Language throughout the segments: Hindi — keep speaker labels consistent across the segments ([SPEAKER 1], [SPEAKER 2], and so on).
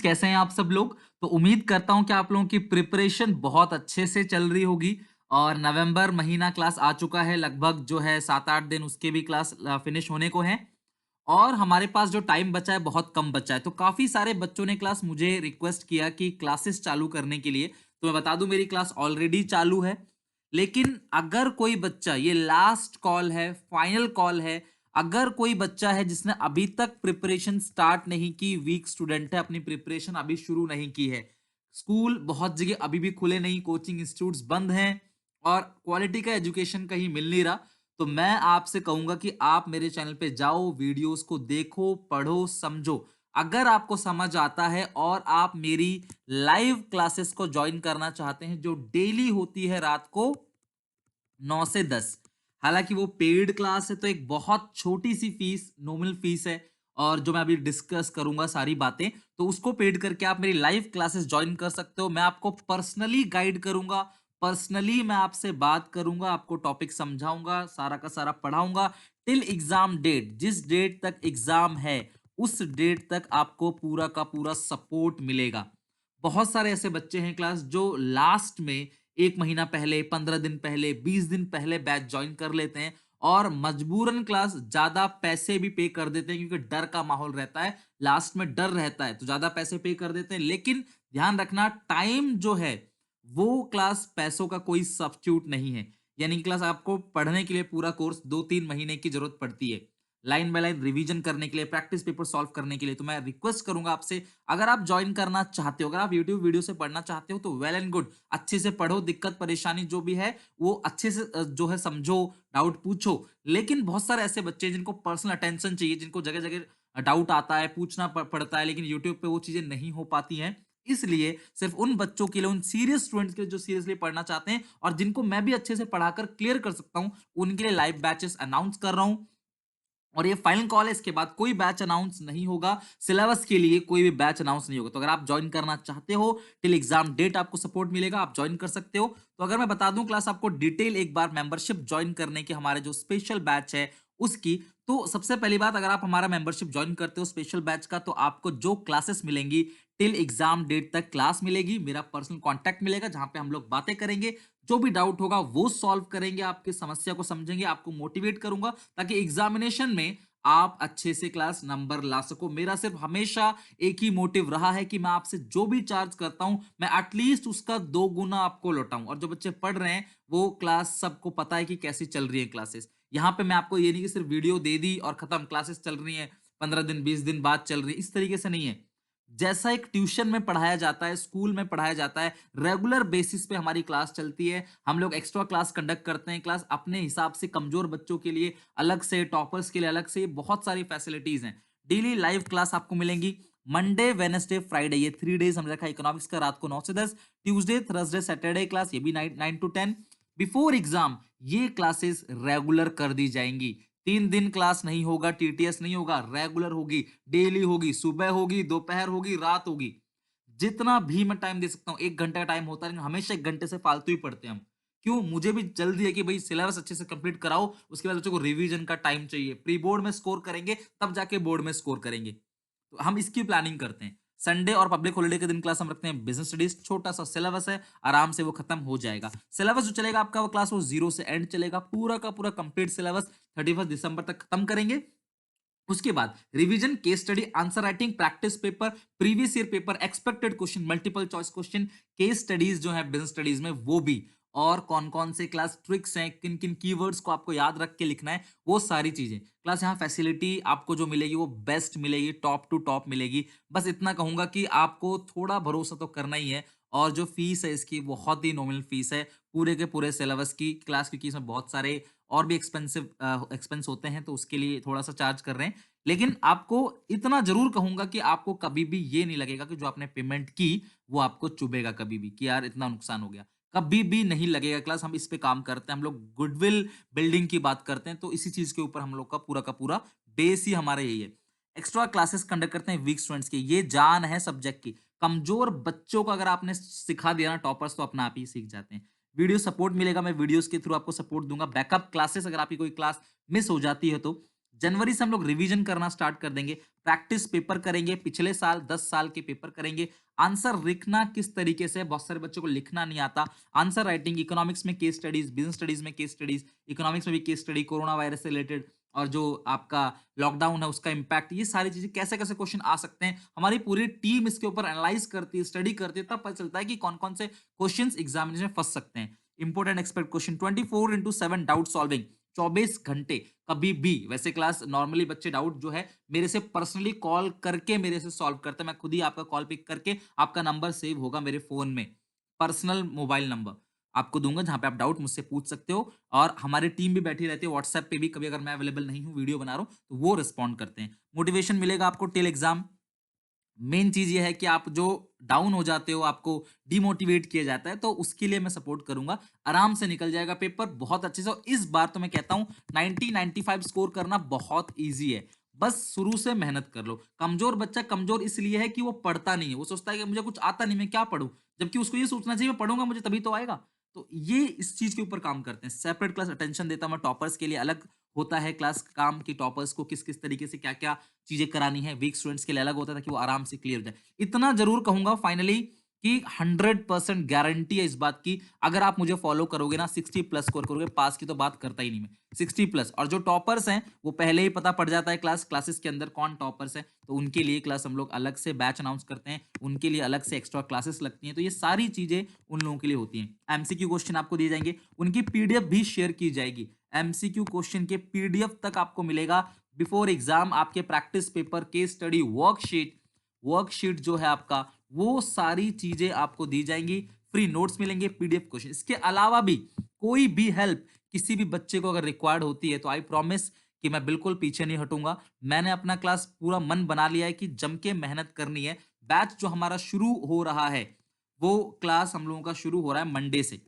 [SPEAKER 1] कैसे हैं आप सब लोग? तो उम्मीद करता हूँ कि आप लोगों की प्रिपरेशन बहुत अच्छे से चल रही होगी और नवंबर महीना क्लास आ चुका है, लगभग जो है 7-8 दिन उसके भी क्लास फिनिश होने को हैं और हमारे पास जो टाइम बचा है बहुत कम बचा है। तो काफ़ी सारे बच्चों ने क्लास मुझे रिक्वेस्ट किया कि क्लासेस चालू करने के लिए, तो मैं बता दूँ मेरी क्लास ऑलरेडी चालू है। लेकिन अगर कोई बच्चा, ये लास्ट कॉल है, फाइनल कॉल है, अगर कोई बच्चा है जिसने अभी तक प्रिपरेशन स्टार्ट नहीं की, वीक स्टूडेंट है, अपनी प्रिपरेशन अभी शुरू नहीं की है, स्कूल बहुत जगह अभी भी खुले नहीं, कोचिंग इंस्टीट्यूट्स बंद हैं और क्वालिटी का एजुकेशन कहीं मिल नहीं रहा, तो मैं आपसे कहूंगा कि आप मेरे चैनल पे जाओ, वीडियोस को देखो, पढ़ो, समझो। अगर आपको समझ आता है और आप मेरी लाइव क्लासेस को ज्वाइन करना चाहते हैं जो डेली होती है रात को 9 से 10, हालांकि वो पेड क्लास है तो एक बहुत छोटी सी फीस, नॉमिनल फीस है और जो मैं अभी डिस्कस करूंगा सारी बातें, तो उसको पेड करके आप मेरी लाइव क्लासेस ज्वाइन कर सकते हो। मैं आपको पर्सनली गाइड करूंगा, पर्सनली मैं आपसे बात करूंगा, आपको टॉपिक समझाऊंगा, सारा का सारा पढ़ाऊंगा टिल एग्जाम डेट। जिस डेट तक एग्जाम है उस डेट तक आपको पूरा का पूरा सपोर्ट मिलेगा। बहुत सारे ऐसे बच्चे हैं क्लास जो लास्ट में 1 महीना पहले, 15 दिन पहले, 20 दिन पहले बैच ज्वाइन कर लेते हैं और मजबूरन क्लास ज़्यादा पैसे भी पे कर देते हैं क्योंकि डर का माहौल रहता है, लास्ट में डर रहता है, तो ज़्यादा पैसे पे कर देते हैं। लेकिन ध्यान रखना, टाइम जो है, वो क्लास पैसों का कोई सब्स्टिट्यूट नहीं है। यानी कि क्लास आपको पढ़ने के लिए पूरा कोर्स 2-3 महीने की ज़रूरत पड़ती है। लाइन बाय लाइन रिवीजन करने के लिए, प्रैक्टिस पेपर सॉल्व करने के लिए। तो मैं रिक्वेस्ट करूँगा आपसे, अगर आप जॉइन करना चाहते हो, अगर आप यूट्यूब वीडियो से पढ़ना चाहते हो तो वेल एंड गुड, अच्छे से पढ़ो, दिक्कत परेशानी जो भी है वो अच्छे से जो है समझो, डाउट पूछो। लेकिन बहुत सारे ऐसे बच्चे हैं जिनको पर्सनल अटेंशन चाहिए, जिनको जगह जगह डाउट आता है, पूछना पड़ता है, लेकिन यूट्यूब पे वो चीजें नहीं हो पाती हैं। इसलिए सिर्फ उन बच्चों के लिए, उन सीरियस स्टूडेंट्स के लिए जो सीरियसली पढ़ना चाहते हैं और जिनको मैं भी अच्छे से पढ़ाकर क्लियर कर सकता हूं, उनके लिए लाइव बैचेस अनाउंस कर रहा हूं और ये फाइनल कॉल है। इसके बाद कोई बैच अनाउंस नहीं होगा, सिलेबस के लिए कोई भी बैच अनाउंस नहीं होगा। तो अगर आप ज्वाइन करना चाहते हो, टिल एग्जाम डेट आपको सपोर्ट मिलेगा, आप ज्वाइन कर सकते हो। तो अगर मैं बता दूं क्लास आपको डिटेल एक बार, मेंबरशिप ज्वाइन करने के हमारे जो स्पेशल बैच है उसकी, तो सबसे पहली बात, अगर आप हमारा मेंबरशिप ज्वाइन करते हो स्पेशल बैच का, तो आपको जो क्लासेस मिलेंगी टिल एग्जाम डेट तक क्लास मिलेगी, मेरा पर्सनल कॉन्टैक्ट मिलेगा जहां पे हम लोग बातें करेंगे, जो भी डाउट होगा वो सॉल्व करेंगे, आपकी समस्या को समझेंगे, आपको मोटिवेट करूंगा ताकि एग्जामिनेशन में आप अच्छे से क्लास नंबर ला सको। मेरा सिर्फ हमेशा एक ही मोटिव रहा है कि मैं आपसे जो भी चार्ज करता हूं, मैं एटलीस्ट उसका 2 गुना आपको लौटाऊं। और जो बच्चे पढ़ रहे हैं वो क्लास, सबको पता है कि कैसी चल रही है क्लासेस। यहां पे मैं आपको ये नहीं कि सिर्फ वीडियो दे दी और खत्म, क्लासेस चल रही है 15 दिन 20 दिन बाद चल रही है, इस तरीके से नहीं है। जैसा एक ट्यूशन में पढ़ाया जाता है, स्कूल में पढ़ाया जाता है, रेगुलर बेसिस पे हमारी क्लास चलती है। हम लोग एक्स्ट्रा क्लास कंडक्ट करते हैं, क्लास अपने हिसाब से, कमजोर बच्चों के लिए अलग से, टॉपर्स के लिए अलग से, बहुत सारी फैसिलिटीज हैं। डेली लाइव क्लास आपको मिलेंगी मंडे, वेडनेसडे, फ्राइडे, ये 3 डेज हमने रखा इकोनॉमिक्स का, रात को 9 से 10। ट्यूसडे, थर्सडे, सैटरडे क्लास, ये भी 9 टू 10। बिफोर एग्जाम ये क्लासेस रेगुलर कर दी जाएंगी। 3 दिन क्लास नहीं होगा, टीटीएस नहीं होगा, रेगुलर होगी, डेली होगी, सुबह होगी, दोपहर होगी, रात होगी। जितना भी मैं टाइम दे सकता हूँ, 1 घंटे का टाइम होता है, लेकिन हमेशा 1 घंटे से फालतू ही पढ़ते हैं हम। क्यों? मुझे भी जल्दी है कि भाई सिलेबस अच्छे से कंप्लीट कराओ, उसके बाद बच्चों को रिवीजन का टाइम चाहिए। प्री बोर्ड में स्कोर करेंगे तब जाके बोर्ड में स्कोर करेंगे, तो हम इसकी प्लानिंग करते हैं। संडे और पब्लिक हॉलिडे के दिन क्लास हम रखते हैं बिजनेस स्टडीज, छोटा सा सिलेबस है, आराम से वो खत्म हो जाएगा। सिलेबस जो चलेगा आपका, वो क्लास वो 0 से एंड चलेगा, पूरा का पूरा कंप्लीट सिलेबस 31 दिसंबर तक खत्म करेंगे। उसके बाद revision, case study, answer writing, practice paper, previous year paper, expected question, multiple choice question, case studies जो है बिजनेस स्टडीज में वो भी, और कौन कौन से क्लास ट्रिक्स हैं, किन किन कीवर्ड्स को आपको याद रख के लिखना है, वो सारी चीजें क्लास। यहाँ फैसिलिटी आपको जो मिलेगी वो बेस्ट मिलेगी, टॉप टू टॉप मिलेगी। बस इतना कहूंगा कि आपको थोड़ा भरोसा तो करना ही है। और जो फीस है इसकी, बहुत ही नॉमिनल फीस है पूरे के पूरे सिलेबस की क्लास, क्योंकि इसमें बहुत सारे और भी एक्सपेंसिव एक्सपेंस होते हैं, तो उसके लिए थोड़ा सा चार्ज कर रहे हैं। लेकिन आपको इतना जरूर कहूंगा कि आपको कभी भी ये नहीं लगेगा कि जो आपने पेमेंट की वो आपको चुभेगा कभी भी, कि यार इतना नुकसान हो गया, कभी भी नहीं लगेगा। क्लास हम इस पे काम करते हैं, हम लोग गुडविल बिल्डिंग की बात करते हैं, तो इसी चीज के ऊपर हम लोग का पूरा बेस ही हमारा यही है। एक्स्ट्रा क्लासेस कंडक्ट करते हैं वीक स्टूडेंट्स की, ये जान है सब्जेक्ट की। कमजोर बच्चों को अगर आपने सिखा दिया ना टॉपर्स, तो अपना आप ही सीख जाते हैं। वीडियो सपोर्ट मिलेगा, मैं वीडियोस के थ्रू आपको सपोर्ट दूंगा। बैकअप क्लासेस, अगर आपकी कोई क्लास मिस हो जाती है तो जनवरी से हम लोग रिवीजन करना स्टार्ट कर देंगे, प्रैक्टिस पेपर करेंगे, पिछले साल 10 साल के पेपर करेंगे, आंसर लिखना किस तरीके से, बहुत सारे बच्चों को लिखना नहीं आता, आंसर राइटिंग, इकोनॉमिक्स में केस स्टडीज, बिजनेस स्टडीज में केस स्टडीज, इकोनॉमिक्स में भी केस स्टडी, कोरोना वायरस से रिलेटेड और जो आपका लॉकडाउन है उसका इम्पैक्ट, ये सारी चीजें कैसे-कैसे क्वेश्चन आ सकते हैं, हमारी पूरी टीम इसके ऊपर एनालाइज करती है, स्टडी करती है, तब पता चलता है कि कौन-कौन से क्वेश्चंस एग्जामिनेशन में फंस सकते हैं। Important expect question 24/7 doubt solving, 24 घंटे कभी भी। वैसे क्लास नॉर्मली बच्चे डाउट जो है मेरे से पर्सनली कॉल करके मेरे से सॉल्व करते हैं, मैं खुद ही आपका कॉल पिक करके आपका नंबर सेव होगा मेरे फोन में, पर्सनल मोबाइल नंबर आपको दूंगा जहां पे आप डाउट मुझसे पूछ सकते हो, और हमारी टीम भी बैठी रहती है व्हाट्सएप पे भी, कभी अगर मैं अवेलेबल नहीं हूँ वीडियो बना रहा हूँ तो वो रिस्पॉन्ड करते हैं। मोटिवेशन मिलेगा आपको टिल एग्जाम। मेन चीज ये है कि आप जो डाउन हो जाते हो, आपको डिमोटिवेट किया जाता है, तो उसके लिए मैं सपोर्ट करूंगा, आराम से निकल जाएगा पेपर बहुत अच्छे से। और इस बार तो मैं कहता हूं 90-95 स्कोर करना बहुत इजी है, बस शुरू से मेहनत कर लो। कमजोर बच्चा कमजोर इसलिए है कि वो पढ़ता नहीं है, वो सोचता है कि मुझे कुछ आता नहीं, मैं क्या पढूं, जबकि उसको ये सोचना चाहिए मैं पढ़ूंगा मुझे तभी तो आएगा। तो ये इस चीज के ऊपर काम करते हैं, सेपरेट क्लास अटेंशन देता हूं मैं, टॉपर्स के लिए अलग होता है क्लास काम की, टॉपर्स को किस किस तरीके से क्या क्या चीजें करानी है, वीक स्टूडेंट्स के लिए अलग होता है ताकि वो आराम से क्लियर हो जाए। इतना जरूर कहूंगा फाइनली कि 100% गारंटी है इस बात की, अगर आप मुझे फॉलो करोगे ना 60 प्लस स्कोर करोगे, पास की तो बात करता ही नहीं मैं, 60 प्लस। और जो टॉपर्स हैं वो पहले ही पता पड़ जाता है क्लासेस के अंदर कौन टॉपर्स है, तो उनके लिए क्लास हम लोग अलग से बैच अनाउंस करते हैं, उनके लिए अलग से एक्स्ट्रा क्लासेस लगती हैं, तो ये सारी चीजें उन लोगों के लिए होती हैं। एमसीक्यू क्वेश्चन आपको दिए जाएंगे, उनकी पीडीएफ भी शेयर की जाएगी, एमसीक्यू क्वेश्चन के पीडीएफ तक आपको मिलेगा बिफोर एग्जाम, आपके practice paper, case study, worksheet, worksheet जो है आपका, वो सारी चीजें आपको दी जाएंगी, फ्री नोट्स मिलेंगे, पीडीएफ क्वेश्चन। इसके अलावा भी कोई भी हेल्प किसी भी बच्चे को अगर रिक्वायर्ड होती है तो आई प्रॉमिस कि मैं बिल्कुल पीछे नहीं हटूंगा। मैंने अपना क्लास पूरा मन बना लिया है कि जम के मेहनत करनी है। बैच जो हमारा शुरू हो रहा है, वो क्लास हम लोगों का शुरू हो रहा है मंडे से।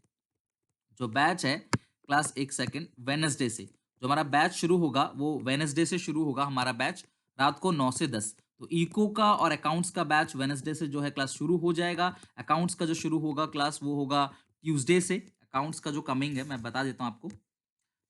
[SPEAKER 1] जो बैच है क्लास, एक सेकंड, वेनसडे से जो हमारा बैच शुरू होगा, वो वेनसडे से शुरू होगा हमारा बैच, रात को 9 से 10। तो इको का और अकाउंट्स का बैच वेनसडे से जो है क्लास शुरू हो जाएगा। अकाउंट्स का जो शुरू होगा क्लास वो होगा ट्यूसडे से। अकाउंट्स का जो कमिंग है मैं बता देता हूं आपको,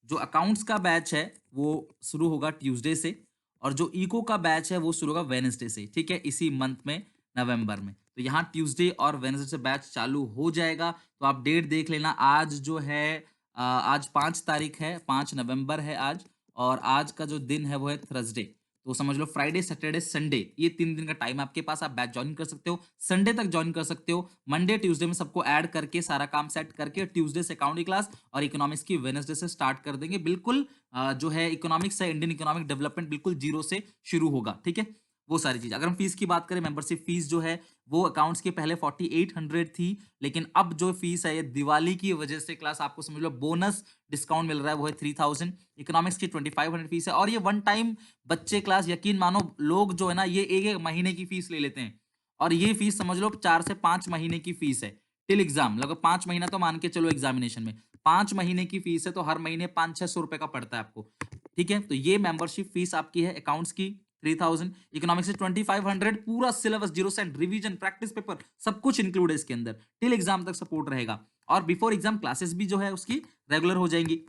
[SPEAKER 1] जो अकाउंट्स का बैच है वो शुरू होगा ट्यूसडे से, और जो इको का बैच है वो शुरू होगा वेनसडे से, ठीक है, इसी मंथ में, नवंबर में। तो यहाँ ट्यूसडे और वेनसडे से बैच चालू हो जाएगा, तो आप डेट देख लेना। आज जो है आज 5 तारीख है, 5 नवंबर है आज, और आज का जो दिन है वो है थर्सडे। तो समझ लो फ्राइडे सैटरडे संडे, ये 3 दिन का टाइम आपके पास, आप बैच ज्वाइन कर सकते हो, संडे तक ज्वाइन कर सकते हो। मंडे ट्यूसडे में सबको ऐड करके सारा काम सेट करके ट्यूसडे से अकाउंटिंग क्लास और इकोनॉमिक्स की वेडनेसडे से स्टार्ट कर देंगे। बिल्कुल जो है इकोनॉमिक्स है, इंडियन इकोनॉमिक डेवलपमेंट बिल्कुल जीरो से शुरू होगा, ठीक है। वो सारी चीज, अगर हम फीस की बात करें, मेंबरशिप फीस जो है वो अकाउंट्स के पहले 4800 थी, लेकिन अब जो फीस है ये दिवाली की वजह से क्लास आपको समझ लो बोनस डिस्काउंट मिल रहा है, वो है 3000। इकोनॉमिक्स की 2500 फीस है, और ये वन टाइम बच्चे क्लास, यकीन मानो लोग जो है ना ये एक एक महीने की फीस ले लेते हैं, और ये फीस समझ लो 4 से 5 महीने की फीस है टिल एग्जाम, लगभग 5 महीना तो मान के चलो एग्जामिनेशन में, 5 महीने की फीस है, तो हर महीने 500-600 रुपए का पड़ता है आपको, ठीक है। तो ये मेंबरशिप फीस आपकी है, अकाउंट्स की 3000, इकोनॉमिक्स से 2500, पूरा सिलेबस 0 से रिवीजन, प्रैक्टिस पेपर, सब कुछ इंक्लूड है इसके अंदर, टिल एग्जाम तक सपोर्ट रहेगा। और बिफोर एग्जाम क्लासेस भी जो है उसकी रेगुलर हो जाएंगी।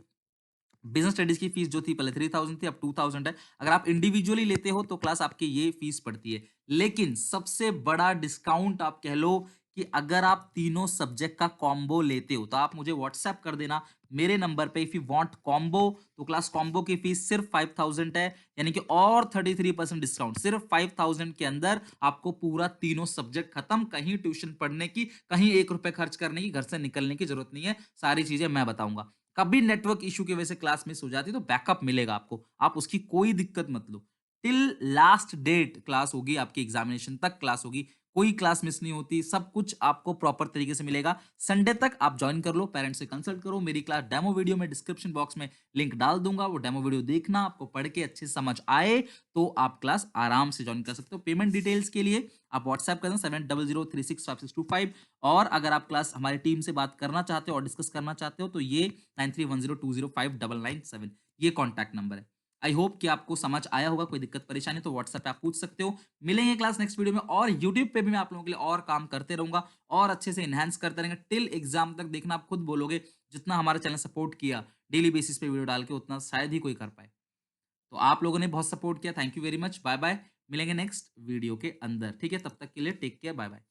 [SPEAKER 1] बिजनेस स्टडीज की फीस जो थी पहले 3000 थी, अब 2000 है। अगर आप इंडिविजुअली लेते हो तो क्लास आपकी ये फीस पड़ती है, लेकिन सबसे बड़ा डिस्काउंट आप कह लो कि अगर आप तीनों सब्जेक्ट का कॉम्बो लेते हो तो आप मुझे व्हाट्सएप कर देना मेरे नंबर पे, इफ यू वांट कॉम्बो, तो क्लास कॉम्बो की फीस सिर्फ 5000 है, यानी कि और 33% डिस्काउंट, सिर्फ 5000 के अंदर आपको पूरा तीनों सब्जेक्ट खत्म, कहीं ट्यूशन पढ़ने की, कहीं 1 रुपए खर्च करने की, घर से निकलने की जरूरत नहीं है, सारी चीजें मैं बताऊंगा। कभी नेटवर्क इशू की वजह से क्लास मिस हो जाती है तो बैकअप मिलेगा आपको, आप उसकी कोई दिक्कत मत लो। टिल लास्ट डेट क्लास होगी आपकी, एग्जामिनेशन तक क्लास होगी, कोई क्लास मिस नहीं होती, सब कुछ आपको प्रॉपर तरीके से मिलेगा। संडे तक आप ज्वाइन कर लो, पेरेंट्स से कंसल्ट करो, मेरी क्लास डेमो वीडियो में डिस्क्रिप्शन बॉक्स में लिंक डाल दूंगा, वो डेमो वीडियो देखना, आपको पढ़ के अच्छे से समझ आए तो आप क्लास आराम से ज्वाइन कर सकते हो। पेमेंट डिटेल्स के लिए आप व्हाट्सएप कर दें 70036562 और अगर आप क्लास हमारी टीम से बात करना चाहते हो और डिस्कस करना चाहते हो तो ये 9310205997 ये कॉन्टैक्ट नंबर है। आई होप कि आपको समझ आया होगा, कोई दिक्कत परेशानी तो व्हाट्सएप पे आप पूछ सकते हो। मिलेंगे क्लास नेक्स्ट वीडियो में, और यूट्यूब पे भी मैं आप लोगों के लिए और काम करते रहूंगा और अच्छे से इनहेंस करते रहेंगे टिल एग्जाम तक। देखना, आप खुद बोलोगे जितना हमारा चैनल सपोर्ट किया डेली बेसिस पे वीडियो डाल के, उतना शायद ही कोई कर पाए। तो आप लोगों ने बहुत सपोर्ट किया, thank you very much, bye-bye. मिलेंगे नेक्स्ट वीडियो के अंदर, ठीक है? तब तक के लिए टेक केयर, बाय-बाय।